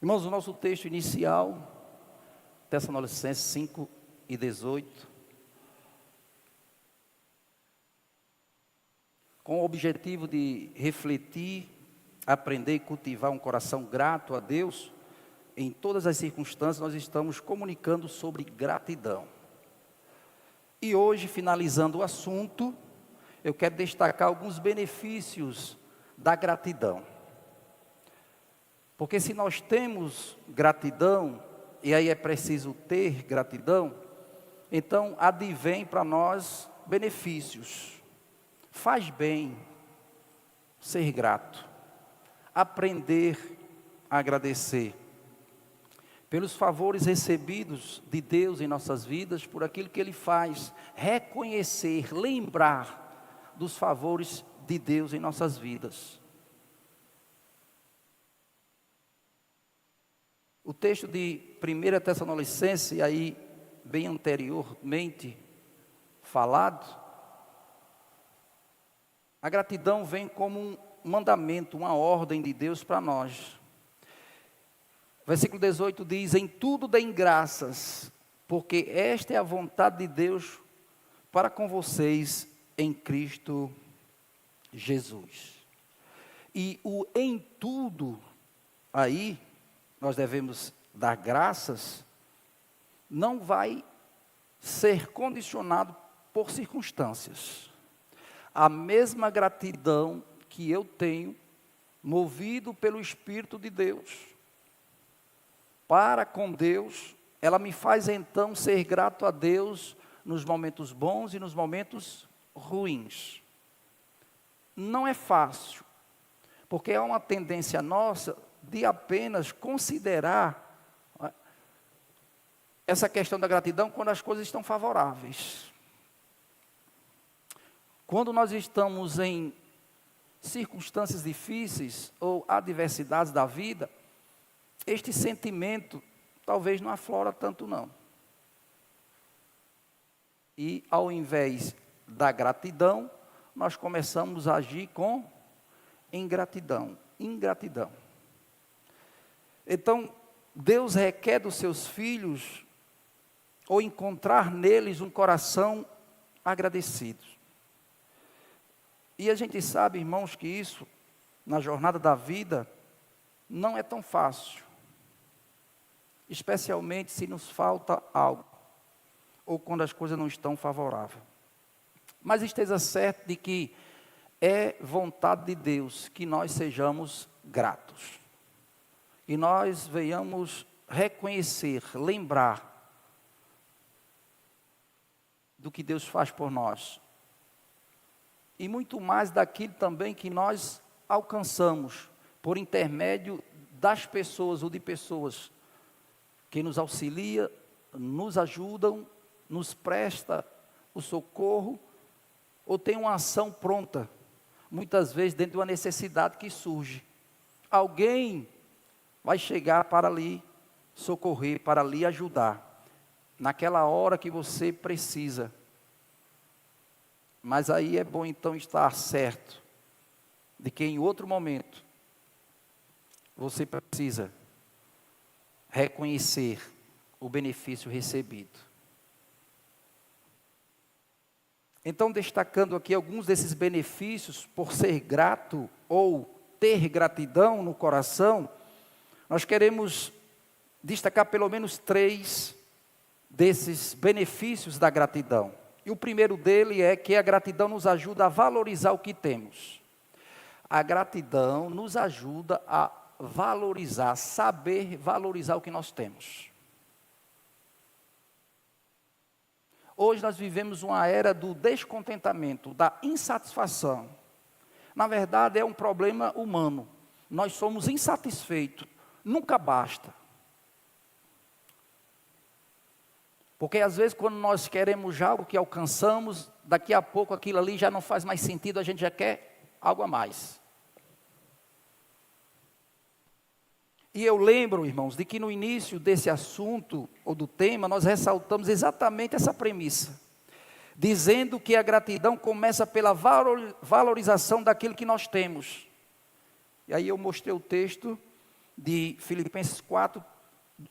Irmãos, o nosso texto inicial, Tessalonicenses 5:18, com o objetivo de refletir, aprender e cultivar um coração grato a Deus, em todas as circunstâncias nós estamos comunicando sobre gratidão. E hoje, finalizando o assunto, eu quero destacar alguns benefícios da gratidão. Porque se nós temos gratidão, e aí é preciso ter gratidão, então advém para nós benefícios. Faz bem ser grato, aprender a agradecer pelos favores recebidos de Deus em nossas vidas, por aquilo que Ele faz, reconhecer, lembrar dos favores de Deus em nossas vidas. O texto de 1 Tessalonicenses, aí bem anteriormente falado, a gratidão vem como um mandamento, uma ordem de Deus para nós. Versículo 18 diz: em tudo deem graças, porque esta é a vontade de Deus para com vocês em Cristo Jesus. E o em tudo, aí, nós devemos dar graças, não vai ser condicionado por circunstâncias. A mesma gratidão que eu tenho, movido pelo Espírito de Deus, para com Deus, ela me faz então ser grato a Deus nos momentos bons e nos momentos ruins. Não é fácil, porque é uma tendência nossa de apenas considerar essa questão da gratidão quando as coisas estão favoráveis. Quando nós estamos em circunstâncias difíceis ou adversidades da vida, este sentimento talvez não aflora tanto não. E ao invés da gratidão, nós começamos a agir com ingratidão. Então, Deus requer dos seus filhos, ou encontrar neles um coração agradecido. E a gente sabe, irmãos, que isso, na jornada da vida, não é tão fácil. Especialmente se nos falta algo, ou quando as coisas não estão favoráveis. Mas esteja certo de que é vontade de Deus que nós sejamos gratos. E nós venhamos reconhecer, lembrar do que Deus faz por nós. E muito mais daquilo também que nós alcançamos por intermédio das pessoas ou de pessoas que nos auxiliam, nos ajudam, nos presta o socorro, ou tem uma ação pronta, muitas vezes dentro de uma necessidade que surge. Alguém vai chegar para lhe socorrer, para lhe ajudar, naquela hora que você precisa. Mas aí é bom então estar certo, de que em outro momento, você precisa reconhecer o benefício recebido. Então, destacando aqui alguns desses benefícios, por ser grato ou ter gratidão no coração, nós queremos destacar pelo menos 3 desses benefícios da gratidão. E o primeiro dele é que a gratidão nos ajuda a valorizar o que temos. A gratidão nos ajuda a valorizar, saber valorizar o que nós temos. Hoje nós vivemos uma era do descontentamento, da insatisfação. Na verdade é um problema humano. Nós somos insatisfeitos, nunca basta. Porque às vezes quando nós queremos algo que alcançamos, daqui a pouco aquilo ali já não faz mais sentido, a gente já quer algo a mais. E eu lembro, irmãos, de que no início desse assunto, ou do tema, nós ressaltamos exatamente essa premissa. Dizendo que a gratidão começa pela valorização daquilo que nós temos. E aí eu mostrei o texto de Filipenses 4,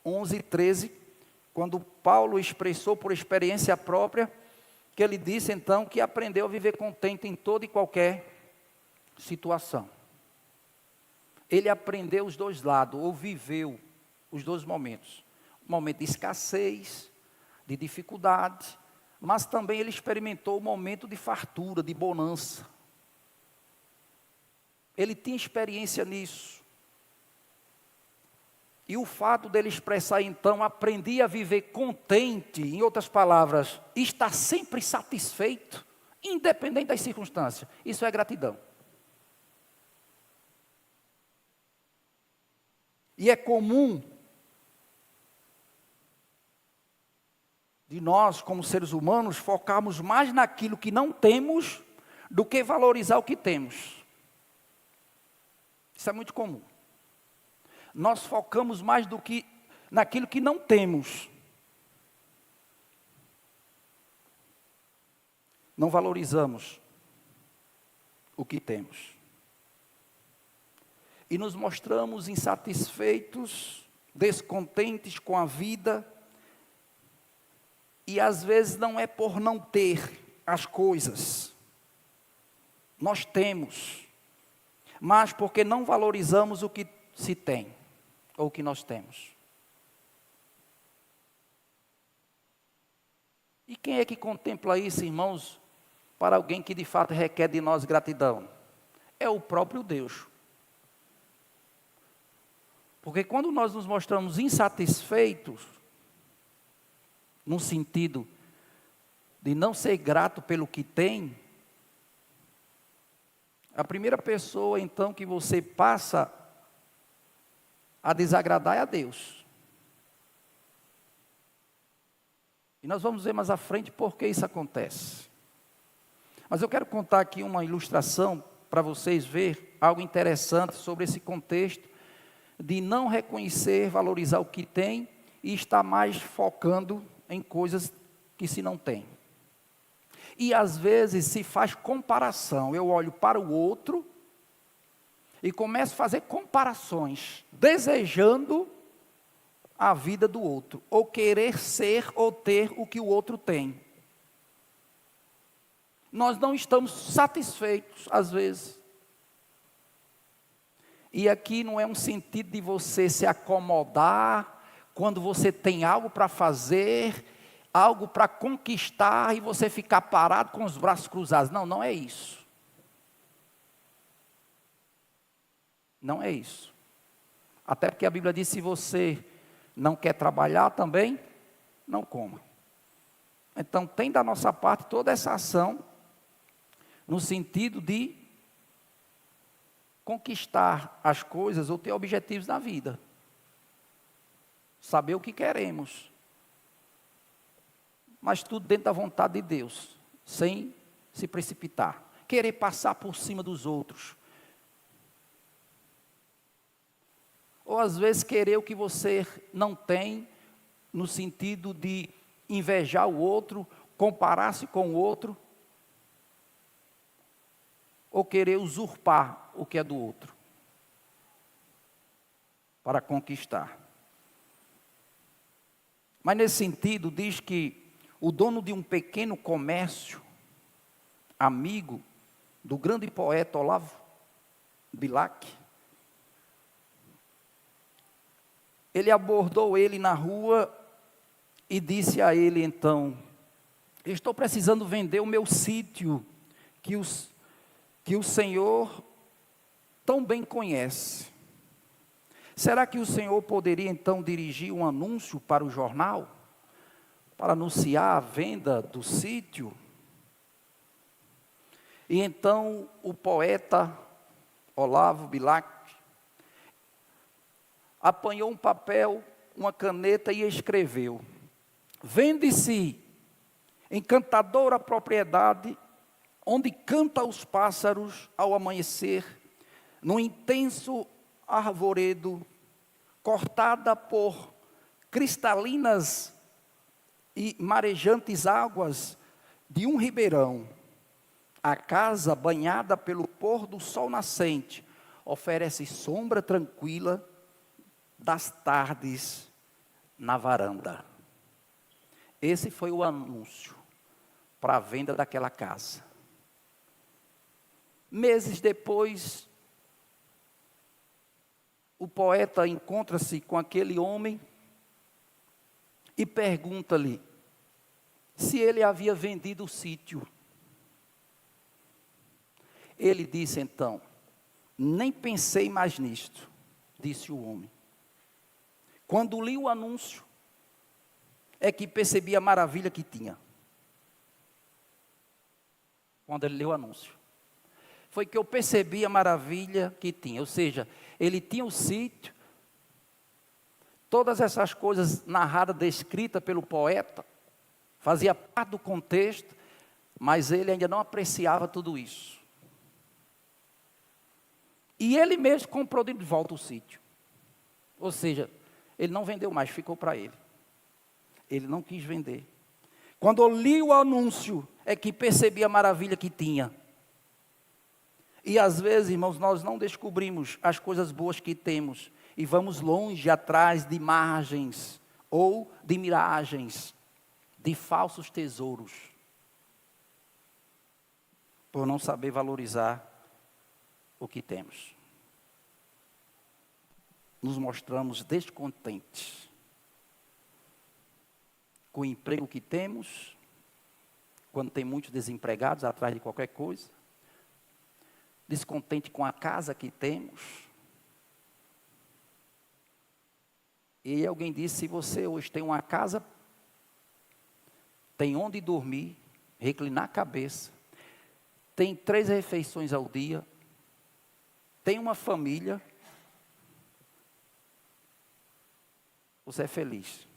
11 e 13, quando Paulo expressou por experiência própria, que ele disse então que aprendeu a viver contente em toda e qualquer situação. Ele aprendeu os dois lados, ou viveu os dois momentos. O momento de escassez, de dificuldade, mas também ele experimentou o momento de fartura, de bonança. Ele tinha experiência nisso. E o fato dele expressar então, aprendi a viver contente, em outras palavras, estar sempre satisfeito, independente das circunstâncias. Isso é gratidão. E é comum de nós, como seres humanos, focarmos mais naquilo que não temos do que valorizar o que temos. Isso é muito comum. Nós focamos mais do que naquilo que não temos. Não valorizamos o que temos. E nos mostramos insatisfeitos, descontentes com a vida. E às vezes não é por não ter as coisas. Nós temos. Mas porque não valorizamos o que se tem, ou o que nós temos. E quem é que contempla isso, irmãos, para alguém que de fato requer de nós gratidão? É o próprio Deus. Porque quando nós nos mostramos insatisfeitos, no sentido de não ser grato pelo que tem, a primeira pessoa então que você passa a desagradar é a Deus. E nós vamos ver mais à frente por que isso acontece. Mas eu quero contar aqui uma ilustração para vocês verem algo interessante sobre esse contexto de não reconhecer, valorizar o que tem e estar mais focando em coisas que se não tem. E às vezes se faz comparação. Eu olho para o outro e começo a fazer comparações, desejando a vida do outro, ou querer ser ou ter o que o outro tem. Nós não estamos satisfeitos, às vezes. E aqui não é um sentido de você se acomodar, quando você tem algo para fazer, algo para conquistar, e você ficar parado com os braços cruzados. Não, não é isso. Não é isso. Até porque a Bíblia diz, se você não quer trabalhar também, não coma. Então tem da nossa parte toda essa ação, no sentido de conquistar as coisas ou ter objetivos na vida. Saber o que queremos. Mas tudo dentro da vontade de Deus, sem se precipitar. Querer passar por cima dos outros. Ou às vezes querer o que você não tem, no sentido de invejar o outro, comparar-se com o outro. Ou querer usurpar o que é do outro, para conquistar. Mas nesse sentido, diz que o dono de um pequeno comércio, amigo do grande poeta Olavo Bilac, ele abordou ele na rua e disse a ele então, estou precisando vender o meu sítio, que o Senhor tão bem conhece. Será que o Senhor poderia então dirigir um anúncio para o jornal? Para anunciar a venda do sítio? E então o poeta Olavo Bilac apanhou um papel, uma caneta e escreveu: vende-se encantadora propriedade, onde canta os pássaros ao amanhecer, num intenso arvoredo, cortada por cristalinas e marejantes águas de um ribeirão. A casa, banhada pelo pôr do sol nascente, oferece sombra tranquila das tardes na varanda. Esse foi o anúncio para a venda daquela casa. Meses depois, o poeta encontra-se com aquele homem e pergunta-lhe se ele havia vendido o sítio. Ele disse então: nem pensei mais nisto, disse o homem. Quando li o anúncio, é que percebi a maravilha que tinha. Quando ele leu o anúncio, foi que eu percebi a maravilha que tinha. Ou seja, ele tinha o sítio, todas essas coisas narradas, descritas pelo poeta, fazia parte do contexto, mas ele ainda não apreciava tudo isso. E ele mesmo comprou de volta o sítio. Ou seja, ele não vendeu mais, ficou para ele. Ele não quis vender. Quando eu li o anúncio, é que percebi a maravilha que tinha. E às vezes, irmãos, nós não descobrimos as coisas boas que temos e vamos longe atrás de margens ou de miragens, de falsos tesouros, por não saber valorizar o que temos. Nos mostramos descontentes com o emprego que temos, quando tem muitos desempregados atrás de qualquer coisa, descontente com a casa que temos. E alguém disse: se você hoje tem uma casa, tem onde dormir, reclinar a cabeça, tem 3 refeições ao dia, tem uma família, você é feliz.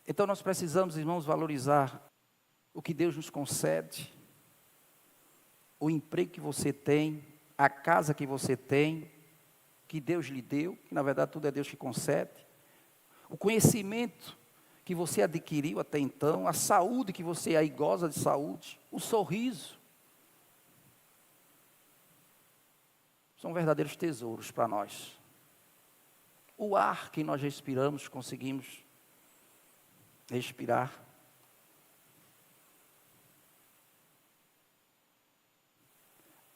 Então nós precisamos, irmãos, valorizar o que Deus nos concede, o emprego que você tem, a casa que você tem, que Deus lhe deu, que na verdade tudo é Deus que concede, o conhecimento que você adquiriu até então, a saúde que você aí goza de saúde, o sorriso, são verdadeiros tesouros para nós. O ar que nós respiramos, conseguimos respirar.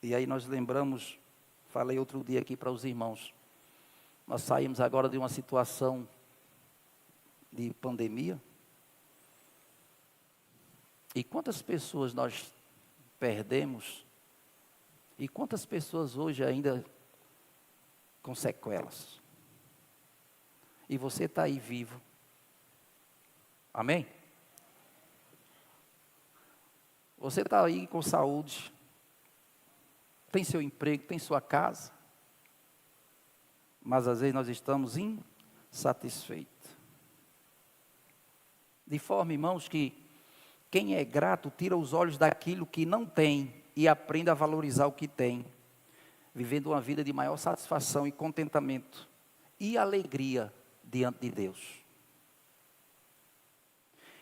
E aí nós lembramos, falei outro dia aqui para os irmãos, nós saímos agora de uma situação de pandemia. E quantas pessoas nós perdemos, e quantas pessoas hoje ainda com sequelas. E você está aí vivo. Amém? Você está aí com saúde, tem seu emprego, tem sua casa, mas às vezes nós estamos insatisfeitos. De forma, irmãos, que quem é grato tira os olhos daquilo que não tem e aprende a valorizar o que tem, vivendo uma vida de maior satisfação e contentamento e alegria diante de Deus.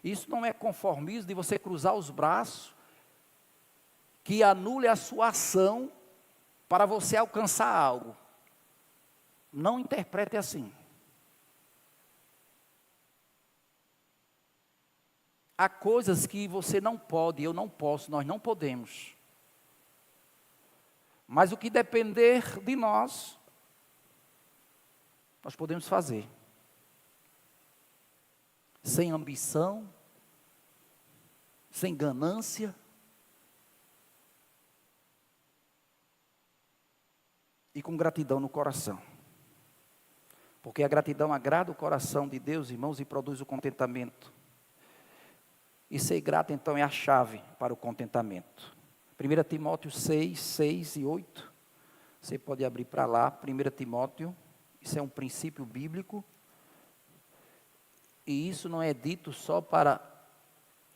Isso não é conformismo de você cruzar os braços, que anule a sua ação para você alcançar algo. Não interprete assim. Há coisas que você não pode, eu não posso, nós não podemos. Mas o que depender de nós, nós podemos fazer. Sem ambição, sem ganância, e com gratidão no coração. Porque a gratidão agrada o coração de Deus, irmãos, e produz o contentamento. E ser grato, então, é a chave para o contentamento. 1 Timóteo 6, 6 e 8. Você pode abrir para lá, 1 Timóteo. Isso é um princípio bíblico. E isso não é dito só para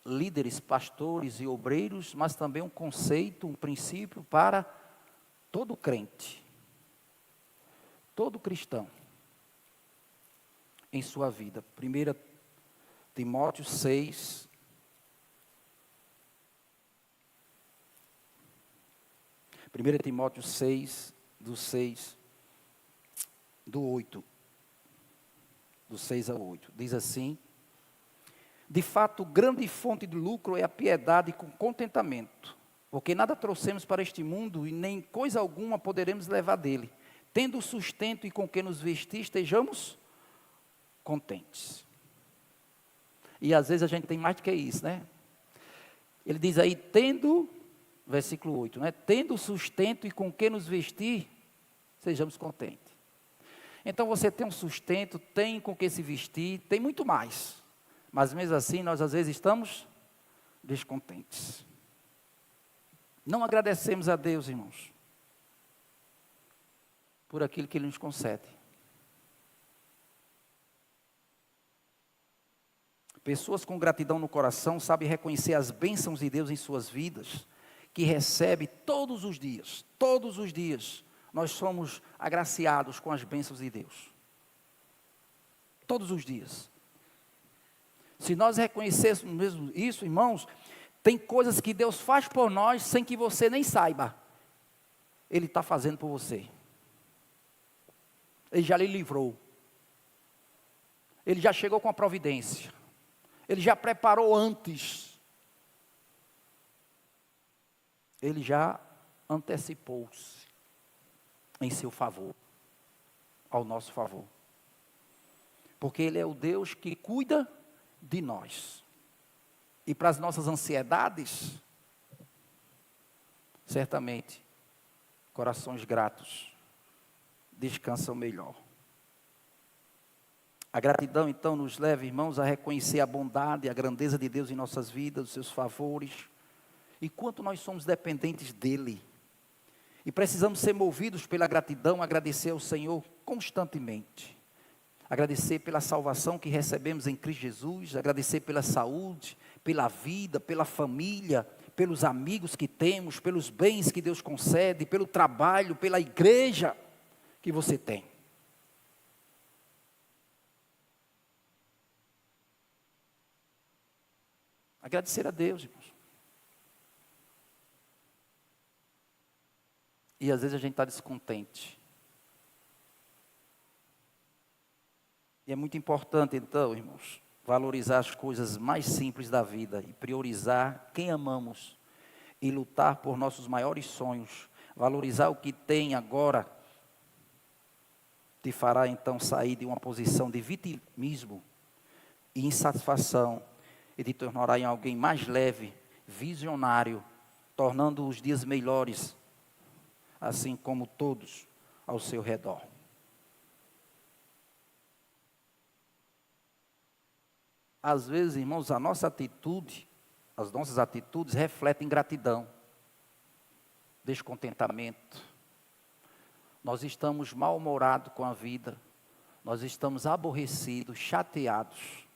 líderes, pastores e obreiros, mas também um conceito, um princípio para todo crente, todo cristão em sua vida. 1 Timóteo 6, 1 Timóteo 6, do 6, do 8, do 6 ao 8. Diz assim: de fato, grande fonte de lucro é a piedade com contentamento, porque nada trouxemos para este mundo e nem coisa alguma poderemos levar dele. Tendo sustento e com que nos vestir, estejamos contentes. E às vezes a gente tem mais do que isso, né? Ele diz aí, versículo 8, né? Tendo sustento e com que nos vestir, sejamos contentes. Então você tem um sustento, tem com que se vestir, tem muito mais. Mas mesmo assim, nós às vezes estamos descontentes. Não agradecemos a Deus, irmãos, por aquilo que Ele nos concede. Pessoas com gratidão no coração sabem reconhecer as bênçãos de Deus em suas vidas, que recebe todos os dias. Todos os dias nós somos agraciados com as bênçãos de Deus. Todos os dias. Se nós reconhecêssemos mesmo isso, irmãos, tem coisas que Deus faz por nós sem que você nem saiba. Ele está fazendo por você. Ele já lhe livrou. Ele já chegou com a providência. Ele já preparou antes. Ele já antecipou-se em seu favor, ao nosso favor. Porque Ele é o Deus que cuida de nós. E para as nossas ansiedades, certamente, corações gratos descansam melhor. A gratidão, então, nos leva, irmãos, a reconhecer a bondade e a grandeza de Deus em nossas vidas, os seus favores, e quanto nós somos dependentes dEle. E precisamos ser movidos pela gratidão, agradecer ao Senhor constantemente. Agradecer pela salvação que recebemos em Cristo Jesus, agradecer pela saúde, pela vida, pela família, pelos amigos que temos, pelos bens que Deus concede, pelo trabalho, pela igreja que você tem. Agradecer a Deus, irmãos. E às vezes a gente está descontente. E é muito importante, então, irmãos, valorizar as coisas mais simples da vida e priorizar quem amamos e lutar por nossos maiores sonhos. Valorizar o que tem agora te fará, então, sair de uma posição de vitimismo e insatisfação e te tornará em alguém mais leve, visionário, tornando os dias melhores, assim como todos ao seu redor. Às vezes, irmãos, as nossas atitudes refletem gratidão, descontentamento. Nós estamos mal-humorados com a vida, nós estamos aborrecidos, chateados.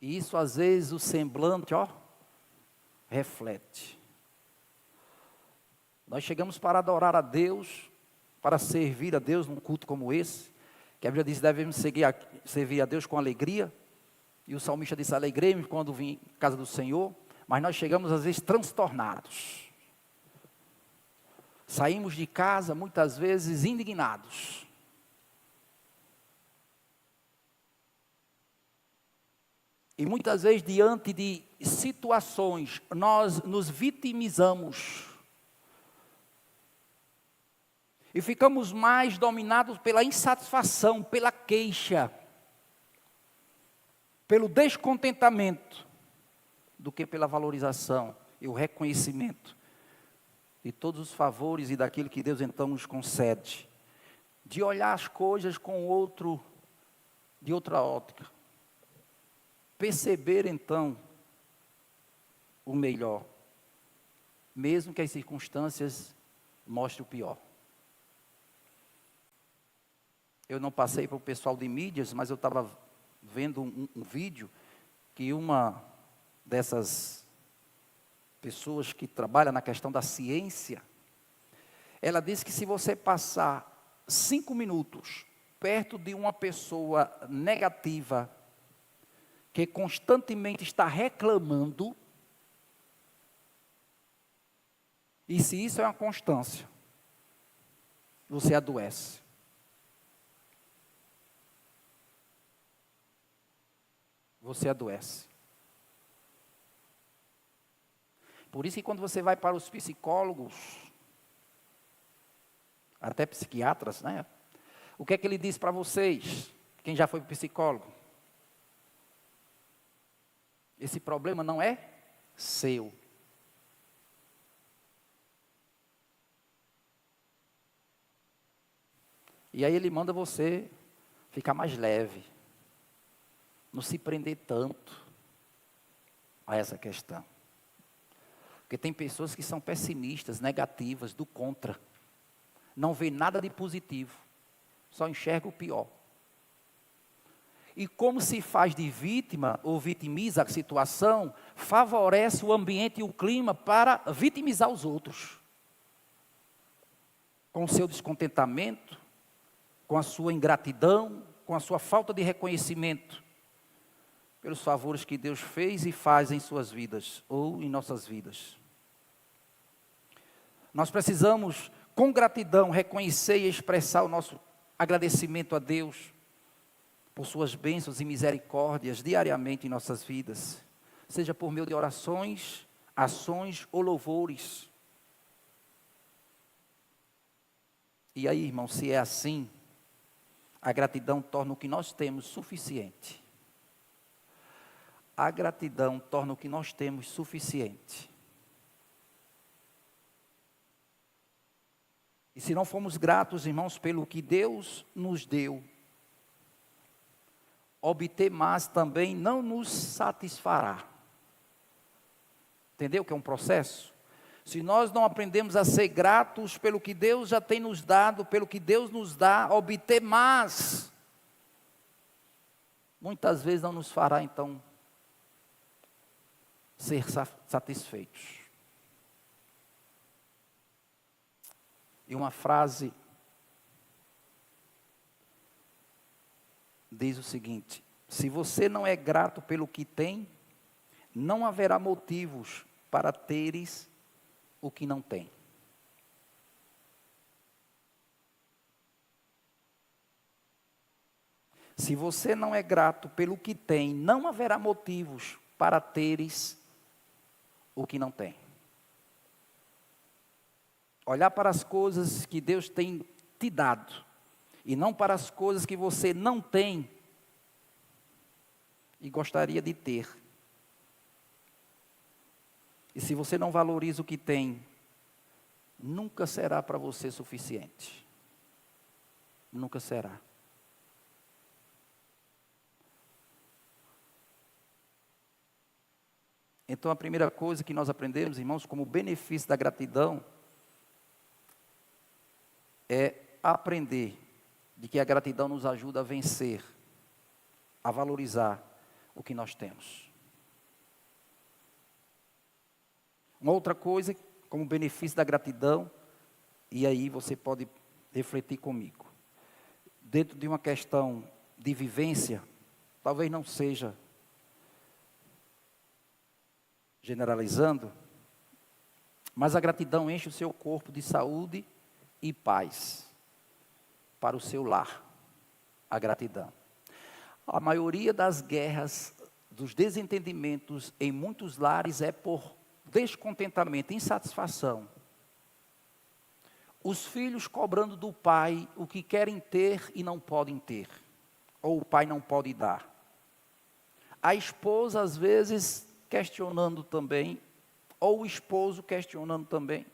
E isso, às vezes, o semblante, reflete. Nós chegamos para adorar a Deus, para servir a Deus num culto como esse, que a Bíblia diz que devemos servir a Deus com alegria, e o salmista disse, alegrei-me quando vim à casa do Senhor, mas nós chegamos às vezes transtornados. Saímos de casa muitas vezes indignados. E muitas vezes diante de situações, nós nos vitimizamos. E ficamos mais dominados pela insatisfação, pela queixa, pelo descontentamento, do que pela valorização e o reconhecimento de todos os favores e daquilo que Deus então nos concede. De olhar as coisas de outra ótica. Perceber então o melhor, mesmo que as circunstâncias mostrem o pior. Eu não passei para o pessoal de mídias, mas eu estava vendo um vídeo que uma dessas pessoas que trabalha na questão da ciência, ela disse que se você passar 5 minutos perto de uma pessoa negativa, que constantemente está reclamando, E se isso é uma constância, você adoece. Você adoece. Por isso que quando você vai para os psicólogos, até psiquiatras, né? O que é que ele diz para vocês, quem já foi para o psicólogo? Esse problema não é seu. E aí ele manda você ficar mais leve, não se prender tanto a essa questão. Porque tem pessoas que são pessimistas, negativas, do contra. Não vê nada de positivo, só enxerga o pior. E como se faz de vítima, ou vitimiza a situação, favorece o ambiente e o clima para vitimizar os outros. Com o seu descontentamento, com a sua ingratidão, com a sua falta de reconhecimento pelos favores que Deus fez e faz em suas vidas, ou em nossas vidas. Nós precisamos, com gratidão, reconhecer e expressar o nosso agradecimento a Deus por suas bênçãos e misericórdias diariamente em nossas vidas, seja por meio de orações, ações ou louvores. E aí, irmão, se é assim, a gratidão torna o que nós temos suficiente. A gratidão torna o que nós temos suficiente. E se não formos gratos, irmãos, pelo que Deus nos deu, obter mais também não nos satisfará. Entendeu que é um processo? Se nós não aprendemos a ser gratos pelo que Deus já tem nos dado, pelo que Deus nos dá, obter mais, muitas vezes não nos fará, então, ser satisfeitos. E uma frase diz o seguinte: se você não é grato pelo que tem, não haverá motivos para teres o que não tem. Se você não é grato pelo que tem, não haverá motivos para teres o que não tem. Olhar para as coisas que Deus tem te dado, e não para as coisas que você não tem e gostaria de ter. E se você não valoriza o que tem, nunca será para você suficiente. Nunca será. Então a primeira coisa que nós aprendemos, irmãos, como benefício da gratidão, é aprender de que a gratidão nos ajuda a vencer, a valorizar o que nós temos. Uma outra coisa, como benefício da gratidão, e aí você pode refletir comigo. Dentro de uma questão de vivência, talvez não seja generalizando, mas a gratidão enche o seu corpo de saúde e paz para o seu lar. A gratidão. A maioria das guerras, dos desentendimentos em muitos lares é por descontentamento, insatisfação. Os filhos cobrando do pai o que querem ter e não podem ter, ou o pai não pode dar. A esposa às vezes questionando também, ou o esposo questionando também.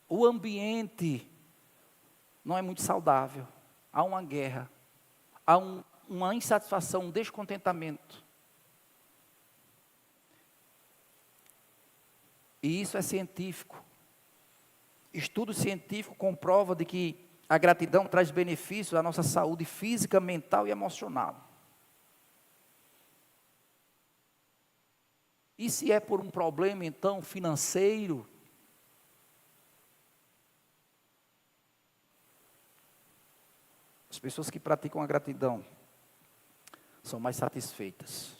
O ambiente não é muito saudável. Há uma guerra, há uma insatisfação, um descontentamento. E isso é científico. Estudo científico comprova de que a gratidão traz benefícios à nossa saúde física, mental e emocional. E se é por um problema, então, financeiro, as pessoas que praticam a gratidão são mais satisfeitas,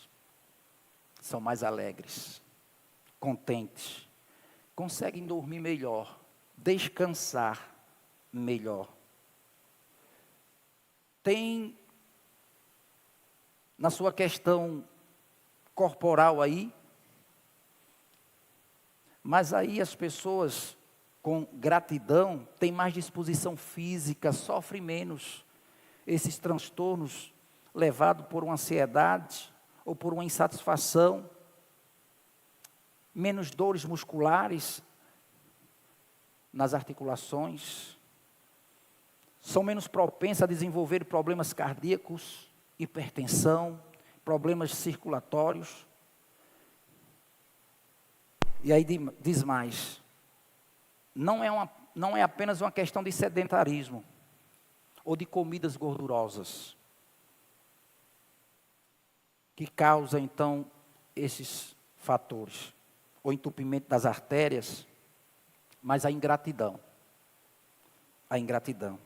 são mais alegres, contentes, conseguem dormir melhor, descansar melhor. Tem na sua questão corporal aí, mas aí as pessoas com gratidão têm mais disposição física, sofrem menos esses transtornos levados por uma ansiedade ou por uma insatisfação, menos dores musculares nas articulações, são menos propensas a desenvolver problemas cardíacos, hipertensão, problemas circulatórios. E aí diz mais, não é apenas uma questão de sedentarismo ou de comidas gordurosas que causa então esses fatores, o entupimento das artérias, mas a ingratidão. A ingratidão.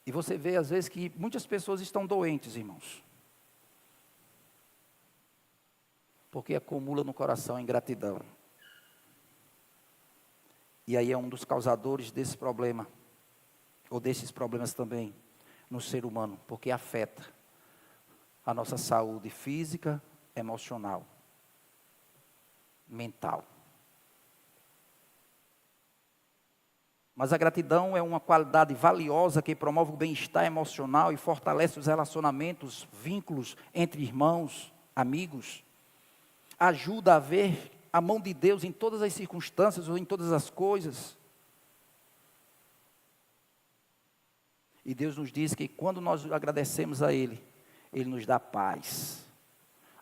E você vê às vezes que muitas pessoas estão doentes, irmãos, porque acumula no coração a ingratidão. E aí é um dos causadores desse problema, ou desses problemas também, no ser humano, porque afeta a nossa saúde física, emocional, mental. Mas a gratidão é uma qualidade valiosa que promove o bem-estar emocional e fortalece os relacionamentos, vínculos entre irmãos, amigos. Ajuda a ver a mão de Deus em todas as circunstâncias ou em todas as coisas. E Deus nos diz que quando nós agradecemos a Ele, Ele nos dá paz.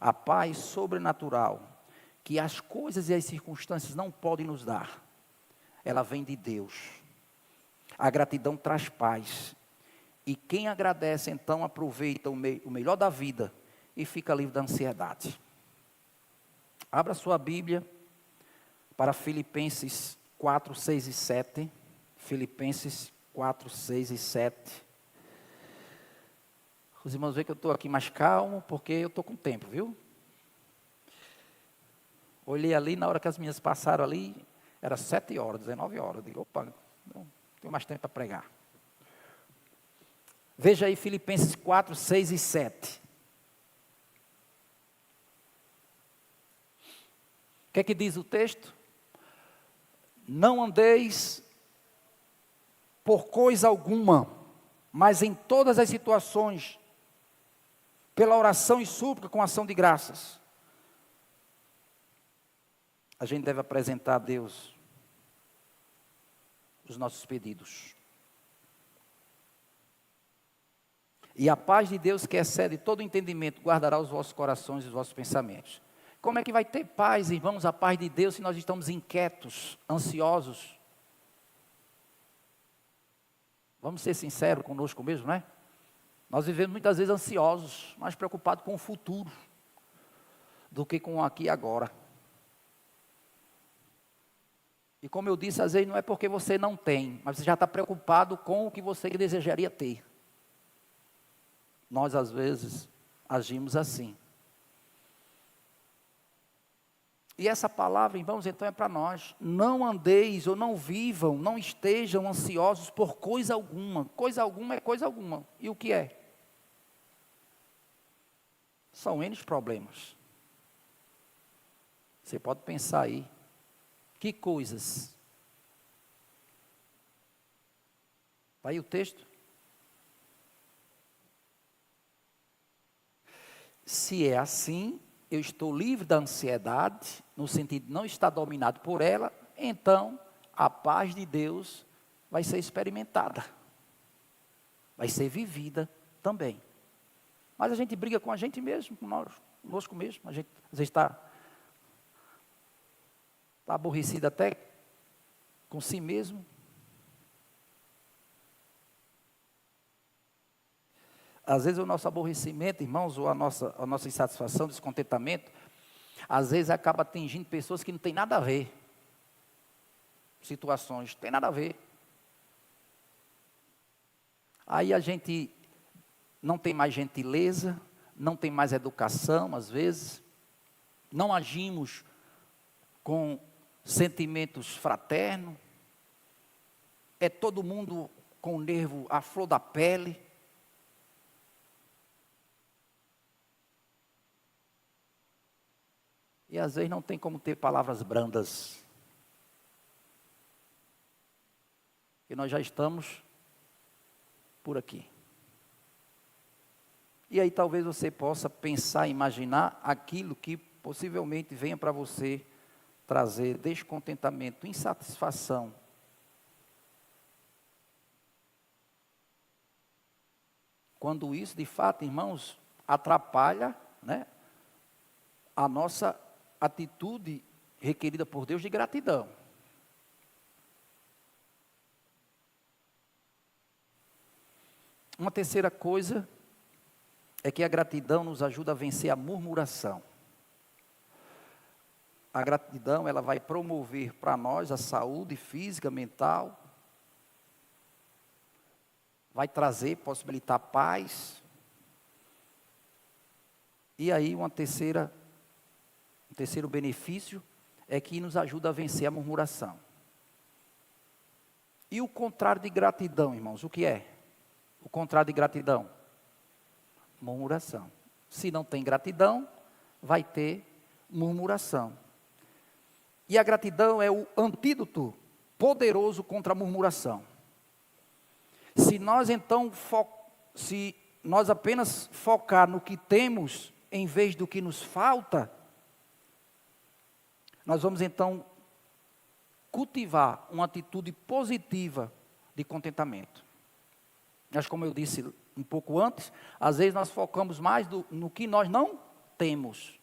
A paz sobrenatural, que as coisas e as circunstâncias não podem nos dar. Ela vem de Deus. A gratidão traz paz. E quem agradece, então, aproveita o melhor da vida e fica livre da ansiedade. Abra sua Bíblia para Filipenses 4, 6 e 7. Filipenses 4, 6 e 7. Os irmãos veem que eu estou aqui mais calmo, porque eu estou com tempo, viu? Olhei ali, na hora que as minhas passaram ali, era 7 horas, 19 horas. Eu digo, opa, não tenho mais tempo para pregar. Veja aí Filipenses 4, 6 e 7. O que é que diz o texto? Não andeis por coisa alguma, mas em todas as situações, pela oração e súplica com ação de graças. A gente deve apresentar a Deus os nossos pedidos. E a paz de Deus, que excede todo entendimento, guardará os vossos corações e os vossos pensamentos. Como é que vai ter paz, irmãos, a paz de Deus, se nós estamos inquietos, ansiosos? Vamos ser sinceros conosco mesmo, né? Nós vivemos muitas vezes ansiosos, mais preocupados com o futuro, do que com o aqui e agora. E como eu disse, às vezes não é porque você não tem, mas você já está preocupado com o que você desejaria ter. Nós, às vezes, agimos assim. E essa palavra, irmãos, então é para nós. Não andeis ou não vivam, não estejam ansiosos por coisa alguma. Coisa alguma é coisa alguma. E o que é? São N problemas. Você pode pensar aí. Que coisas? Está aí o texto? Se é assim, eu estou livre da ansiedade, no sentido de não estar dominado por ela, então a paz de Deus vai ser experimentada, vai ser vivida também. Mas a gente briga com a gente mesmo, conosco mesmo, a gente às vezes está aborrecido até com si mesmo. Às vezes o nosso aborrecimento, irmãos, ou a nossa insatisfação, descontentamento, às vezes acaba atingindo pessoas que não tem nada a ver. Situações, não tem nada a ver. Aí a gente não tem mais gentileza, não tem mais educação, às vezes. Não agimos com sentimentos fraternos, é todo mundo com o nervo à flor da pele. E às vezes não tem como ter palavras brandas. E nós já estamos por aqui. E aí talvez você possa pensar, imaginar aquilo que possivelmente venha para você trazer descontentamento, insatisfação. Quando isso, de fato, irmãos, atrapalha, né, a nossa atitude requerida por Deus de gratidão. Uma terceira coisa é que a gratidão nos ajuda a vencer a murmuração. A gratidão, ela vai promover para nós a saúde física, mental, vai trazer, possibilitar paz. E aí um terceiro benefício é que nos ajuda a vencer a murmuração. E o contrário de gratidão, irmãos, o que é? O contrário de gratidão? Murmuração. Se não tem gratidão, vai ter murmuração. E a gratidão é o antídoto poderoso contra a murmuração. Se nós então, se nós apenas focar no que temos, em vez do que nos falta, nós vamos então cultivar uma atitude positiva de contentamento. Mas como eu disse um pouco antes, às vezes nós focamos mais no que nós não temos.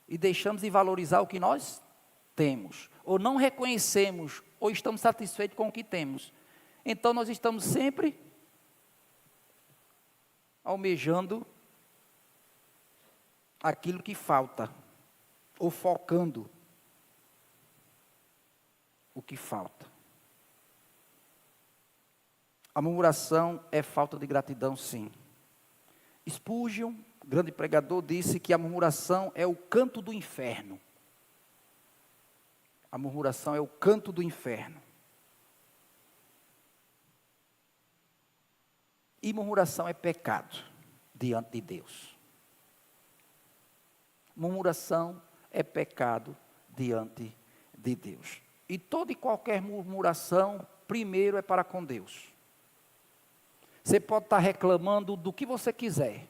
E deixamos de valorizar o que nós temos. Ou não reconhecemos, ou estamos satisfeitos com o que temos. Então nós estamos sempre almejando aquilo que falta. Ou focando o que falta. A murmuração é falta de gratidão, sim. Spurgeon, grande pregador, disse que a murmuração é o canto do inferno. A murmuração é o canto do inferno. E murmuração é pecado diante de Deus. Murmuração é pecado diante de Deus. E toda e qualquer murmuração, primeiro é para com Deus. Você pode estar reclamando do que você quiser,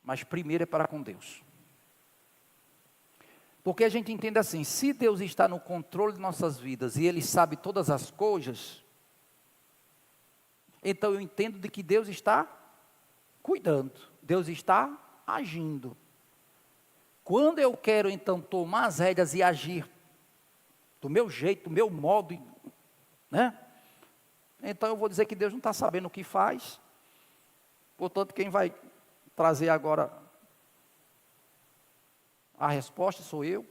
mas primeiro é para com Deus. Porque a gente entende assim, se Deus está no controle de nossas vidas e Ele sabe todas as coisas, então eu entendo de que Deus está cuidando, Deus está agindo. Quando eu quero então tomar as rédeas e agir do meu jeito, do meu modo, né? Então eu vou dizer que Deus não está sabendo o que faz. Portanto, quem vai trazer agora a resposta sou eu.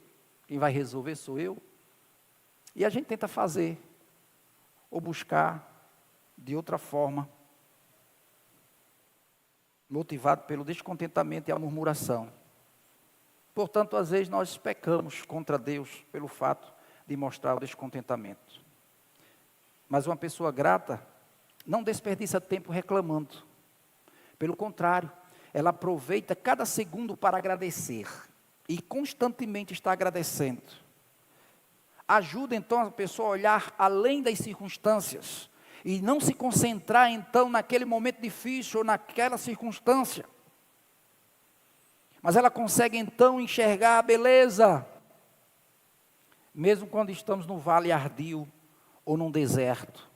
Quem vai resolver sou eu. E a gente tenta fazer, ou buscar de outra forma, motivado pelo descontentamento e a murmuração. Portanto, às vezes nós pecamos contra Deus pelo fato de mostrar o descontentamento. Mas uma pessoa grata não desperdiça tempo reclamando. Pelo contrário, ela aproveita cada segundo para agradecer. E constantemente está agradecendo. Ajuda então a pessoa a olhar além das circunstâncias. E não se concentrar então naquele momento difícil ou naquela circunstância. Mas ela consegue então enxergar a beleza. Mesmo quando estamos no vale ardio ou num deserto.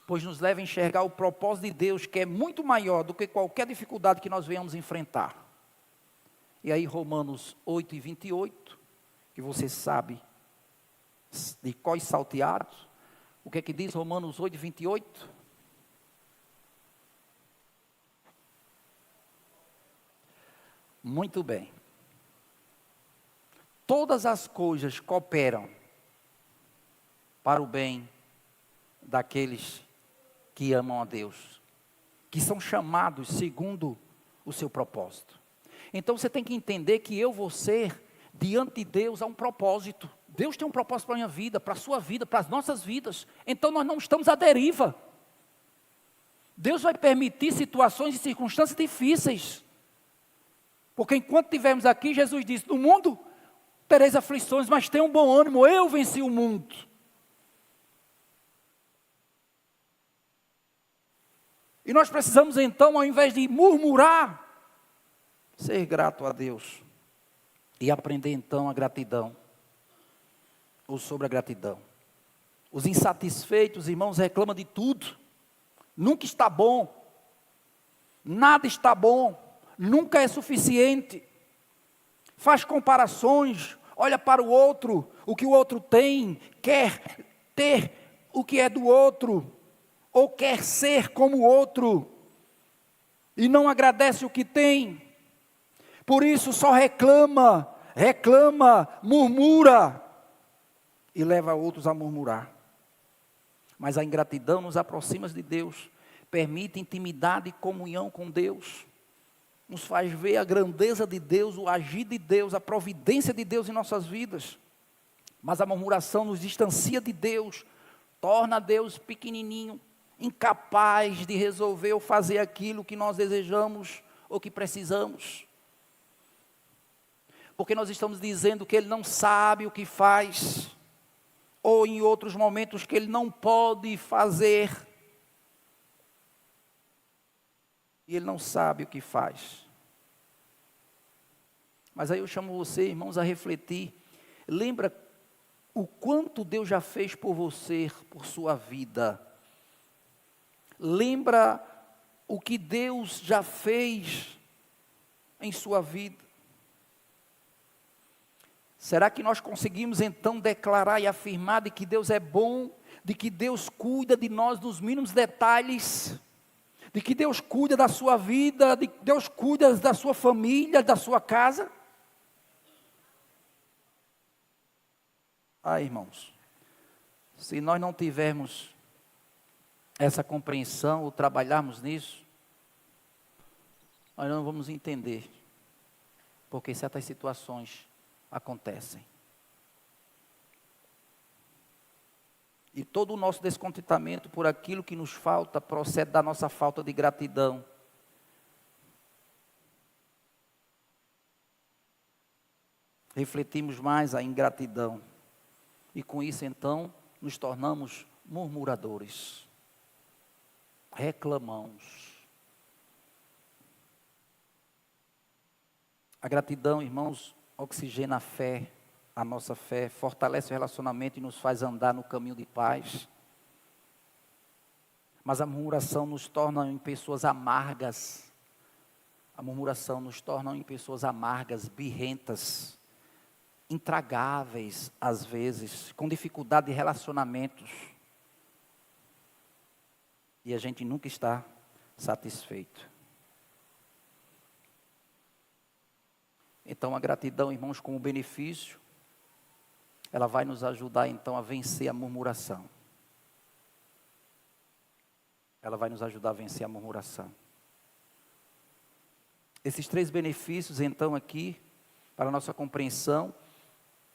Pois nos leva a enxergar o propósito de Deus, que é muito maior do que qualquer dificuldade que nós venhamos enfrentar. E aí Romanos 8:28, que você sabe de cós salteados. O que é que diz Romanos 8:28? Muito bem. Todas as coisas cooperam para o bem daqueles que amam a Deus, que são chamados segundo o seu propósito. Então você tem que entender que eu vou ser diante de Deus há um propósito. Deus tem um propósito para a minha vida, para a sua vida, para as nossas vidas. Então nós não estamos à deriva. Deus vai permitir situações e circunstâncias difíceis. Porque enquanto estivermos aqui, Jesus disse, no mundo tereis aflições, mas tenham bom ânimo, eu venci o mundo. E nós precisamos então, ao invés de murmurar, ser grato a Deus. E aprender então a gratidão. Ou sobre a gratidão. Os insatisfeitos, irmãos, reclamam de tudo. Nunca está bom. Nada está bom. Nunca é suficiente. Faz comparações. Olha para o outro. O que o outro tem. Quer ter o que é do outro. Ou quer ser como o outro. E não agradece o que tem. Por isso só reclama, murmura. E leva outros a murmurar. Mas a ingratidão nos aproxima de Deus. Permite intimidade e comunhão com Deus. Nos faz ver a grandeza de Deus, o agir de Deus, a providência de Deus em nossas vidas. Mas a murmuração nos distancia de Deus. Torna Deus pequenininho, incapaz de resolver ou fazer aquilo que nós desejamos ou que precisamos. Porque nós estamos dizendo que Ele não sabe o que faz, ou em outros momentos que Ele não pode fazer, e Ele não sabe o que faz. Mas aí eu chamo você, irmãos, a refletir. Lembra o quanto Deus já fez por você, por sua vida. Lembra o que Deus já fez em sua vida. Será que nós conseguimos então declarar e afirmar de que Deus é bom, de que Deus cuida de nós nos mínimos detalhes, de que Deus cuida da sua vida, de que Deus cuida da sua família, da sua casa? Irmãos, se nós não tivermos essa compreensão ou trabalharmos nisso, nós não vamos entender porque certas situações acontecem. E todo o nosso descontentamento por aquilo que nos falta procede da nossa falta de gratidão. Refletimos mais a ingratidão. E com isso então nos tornamos murmuradores. Reclamamos. A gratidão, irmãos, oxigena a fé, a nossa fé, fortalece o relacionamento e nos faz andar no caminho de paz. Mas a murmuração nos torna em pessoas amargas. A murmuração nos torna em pessoas amargas, birrentas, intragáveis às vezes, com dificuldade de relacionamentos. E a gente nunca está satisfeito. Então a gratidão, irmãos, como benefício, ela vai nos ajudar então a vencer a murmuração. Ela vai nos ajudar a vencer a murmuração. Esses 3 benefícios então aqui, para a nossa compreensão,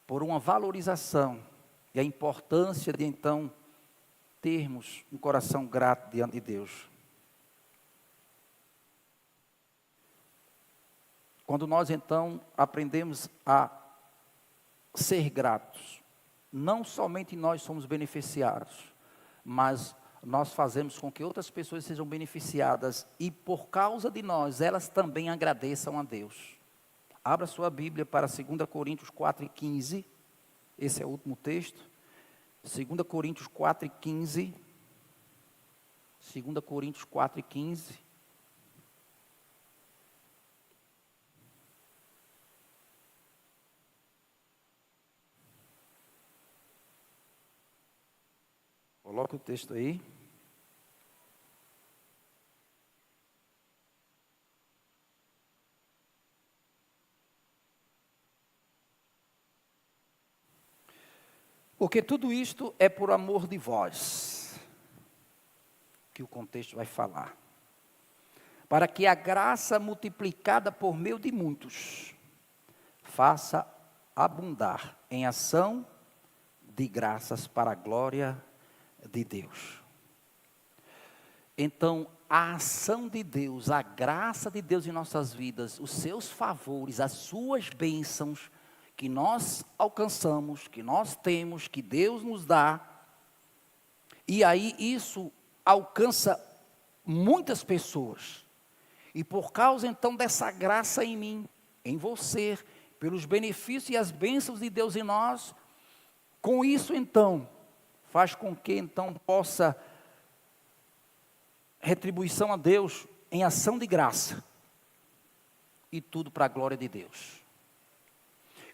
por uma valorização e a importância de então termos um coração grato diante de Deus. Quando nós então aprendemos a ser gratos, não somente nós somos beneficiados, mas nós fazemos com que outras pessoas sejam beneficiadas e por causa de nós, elas também agradeçam a Deus. Abra sua Bíblia para 2 Coríntios 4:15, esse é o último texto. 2 Coríntios 4:15. 2 Coríntios 4:15. Coloque o texto aí. Porque tudo isto é por amor de vós, que o contexto vai falar. Para que a graça multiplicada por meio de muitos, faça abundar em ação de graças para a glória de Deus. Então, a ação de Deus, a graça de Deus em nossas vidas, os seus favores, as suas bênçãos que nós alcançamos, que nós temos, que Deus nos dá, e aí isso alcança muitas pessoas. E por causa então dessa graça em mim, em você, pelos benefícios e as bênçãos de Deus em nós, com isso então, faz com que então possa retribuição a Deus em ação de graça. E tudo para a glória de Deus.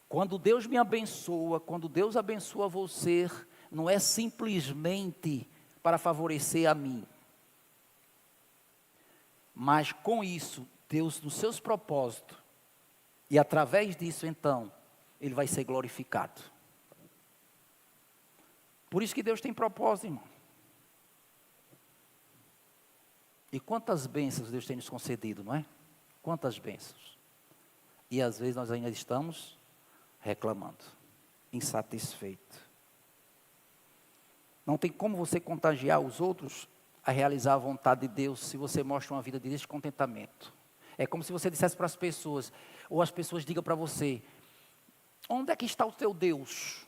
Quando Deus me abençoa, quando Deus abençoa você, não é simplesmente para favorecer a mim. Mas com isso, Deus, nos seus propósitos, e através disso então, Ele vai ser glorificado. Por isso que Deus tem propósito, irmão. E quantas bênçãos Deus tem nos concedido, não é? Quantas bênçãos. E às vezes nós ainda estamos reclamando, insatisfeitos. Não tem como você contagiar os outros a realizar a vontade de Deus se você mostra uma vida de descontentamento. É como se você dissesse para as pessoas, ou as pessoas digam para você: onde é que está o teu Deus?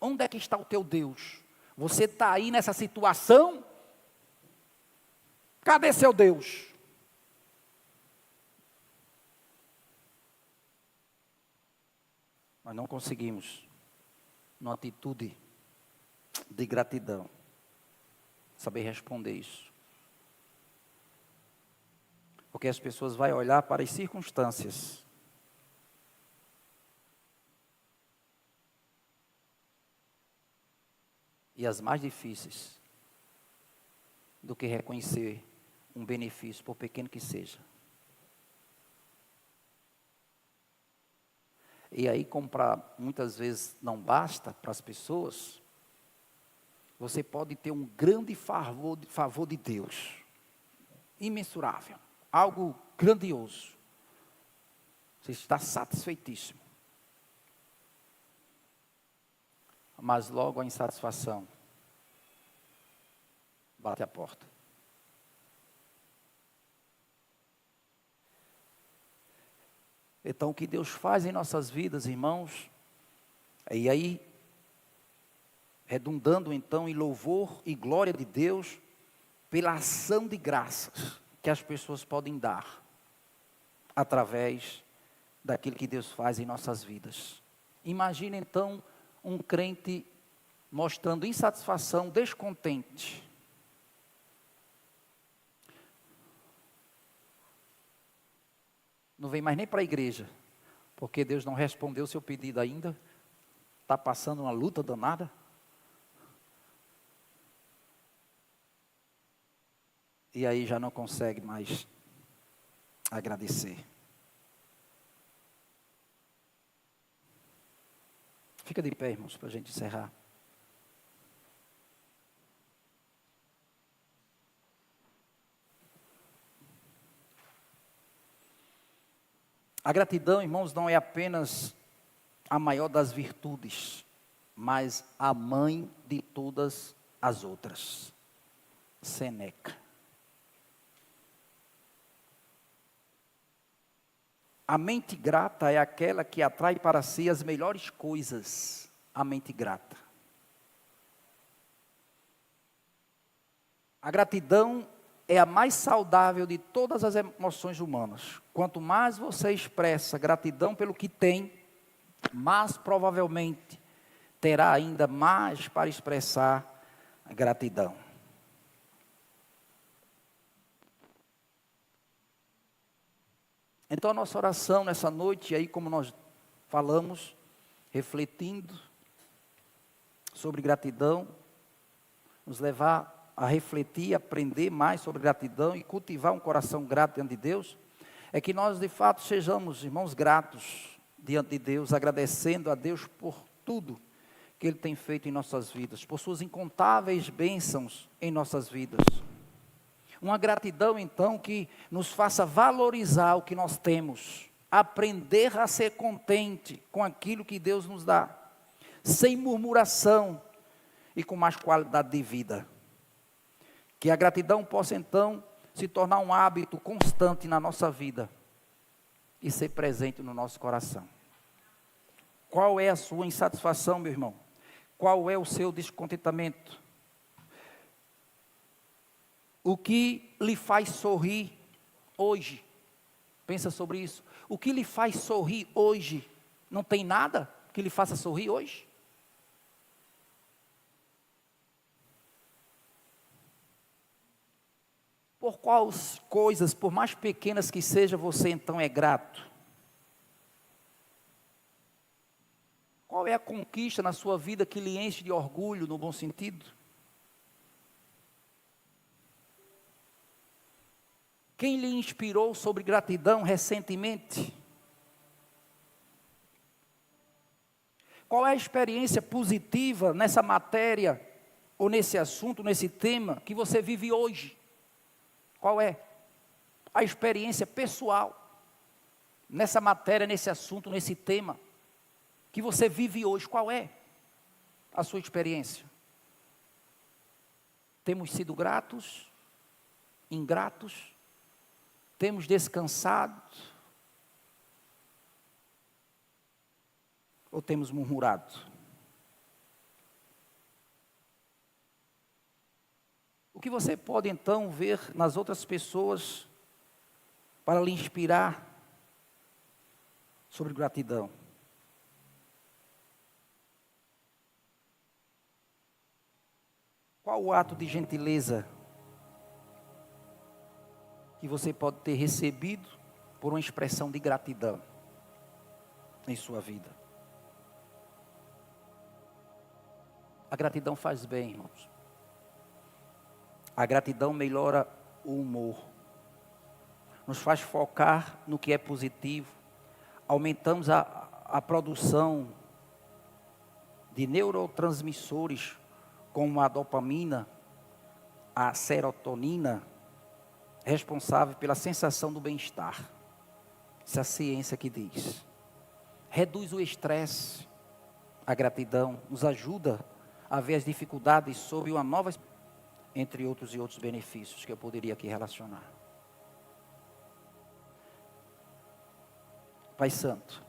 Onde é que está o teu Deus? Você está aí nessa situação? Cadê seu Deus? Nós não conseguimos, numa atitude de gratidão, saber responder isso. Porque as pessoas vão olhar para as circunstâncias. E as mais difíceis do que reconhecer um benefício, por pequeno que seja. E aí, como muitas vezes não basta para as pessoas, você pode ter um grande favor de Deus, imensurável, algo grandioso. Você está satisfeitíssimo. Mas logo a insatisfação bate a porta. Então, o que Deus faz em nossas vidas, irmãos, e aí, redundando então em louvor e glória de Deus, pela ação de graças que as pessoas podem dar, através daquilo que Deus faz em nossas vidas. Imagine então, um crente mostrando insatisfação, descontente. Não vem mais nem para a igreja, porque Deus não respondeu o seu pedido ainda. Está passando uma luta danada. E aí já não consegue mais agradecer. Fica de pé, irmãos, para a gente encerrar. A gratidão, irmãos, não é apenas a maior das virtudes, mas a mãe de todas as outras. Sêneca. A mente grata é aquela que atrai para si as melhores coisas. A mente grata. A gratidão é a mais saudável de todas as emoções humanas. Quanto mais você expressa gratidão pelo que tem, mais provavelmente terá ainda mais para expressar a gratidão. Então a nossa oração nessa noite, aí como nós falamos, refletindo sobre gratidão, nos levar a refletir, aprender mais sobre gratidão e cultivar um coração grato diante de Deus, é que nós de fato sejamos irmãos gratos diante de Deus, agradecendo a Deus por tudo que Ele tem feito em nossas vidas, por suas incontáveis bênçãos em nossas vidas. Uma gratidão então que nos faça valorizar o que nós temos, aprender a ser contente com aquilo que Deus nos dá, sem murmuração e com mais qualidade de vida. Que a gratidão possa então se tornar um hábito constante na nossa vida e ser presente no nosso coração. Qual é a sua insatisfação, meu irmão? Qual é o seu descontentamento? O que lhe faz sorrir hoje? Pensa sobre isso. O que lhe faz sorrir hoje? Não tem nada que lhe faça sorrir hoje? Por quais coisas, por mais pequenas que seja, você então é grato? Qual é a conquista na sua vida que lhe enche de orgulho, no bom sentido? Quem lhe inspirou sobre gratidão recentemente? Qual é a experiência positiva nessa matéria, ou nesse assunto, nesse tema, que você vive hoje? Qual é a experiência pessoal nessa matéria, nesse assunto, nesse tema, que você vive hoje? Qual é a sua experiência? Temos sido gratos, ingratos? Temos descansado? Ou temos murmurado? O que você pode então ver nas outras pessoas para lhe inspirar sobre gratidão? Qual o ato de gentileza que você pode ter recebido por uma expressão de gratidão em sua vida? A gratidão faz bem, irmãos. A gratidão melhora o humor, nos faz focar no que é positivo, aumentamos a produção de neurotransmissores como a dopamina, a serotonina, responsável pela sensação do bem-estar. Isso é a ciência que diz. Reduz o estresse. A gratidão nos ajuda a ver as dificuldades sob uma nova, entre outros e outros benefícios que eu poderia aqui relacionar. Pai Santo,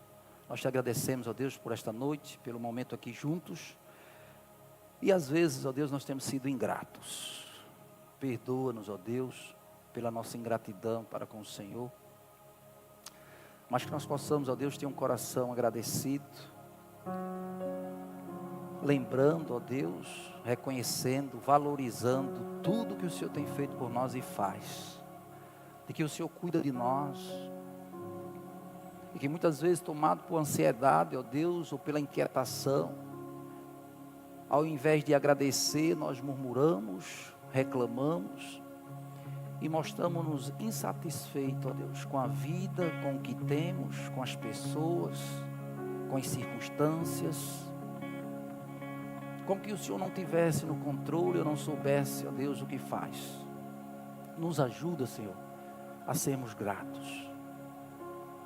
nós te agradecemos, ó Deus, por esta noite, pelo momento aqui juntos. E às vezes, ó Deus, nós temos sido ingratos. Perdoa-nos, ó Deus, pela nossa ingratidão para com o Senhor. Mas que nós possamos, ó Deus, ter um coração agradecido. Lembrando, ó Deus, reconhecendo, valorizando tudo que o Senhor tem feito por nós e faz. De que o Senhor cuida de nós. E que muitas vezes, tomado por ansiedade, ó Deus, ou pela inquietação, ao invés de agradecer, nós murmuramos, reclamamos e mostramos-nos insatisfeitos, ó Deus, com a vida, com o que temos, com as pessoas, com as circunstâncias. Como que o Senhor não tivesse no controle, eu não soubesse, ó Deus, o que faz. Nos ajuda, Senhor, a sermos gratos,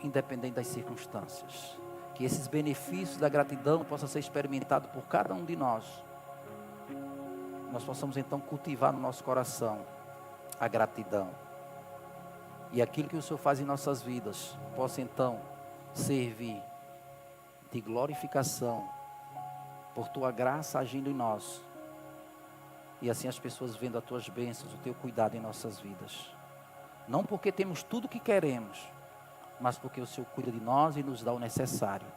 independente das circunstâncias. Que esses benefícios da gratidão possam ser experimentados por cada um de nós. Nós possamos então cultivar no nosso coração a gratidão. E aquilo que o Senhor faz em nossas vidas possa então servir de glorificação por Tua graça agindo em nós. E assim as pessoas vendo as Tuas bênçãos, o Teu cuidado em nossas vidas. Não porque temos tudo o que queremos, mas porque o Senhor cuida de nós e nos dá o necessário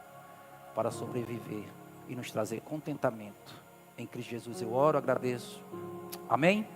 para sobreviver e nos trazer contentamento. Em Cristo Jesus eu oro, agradeço. Amém?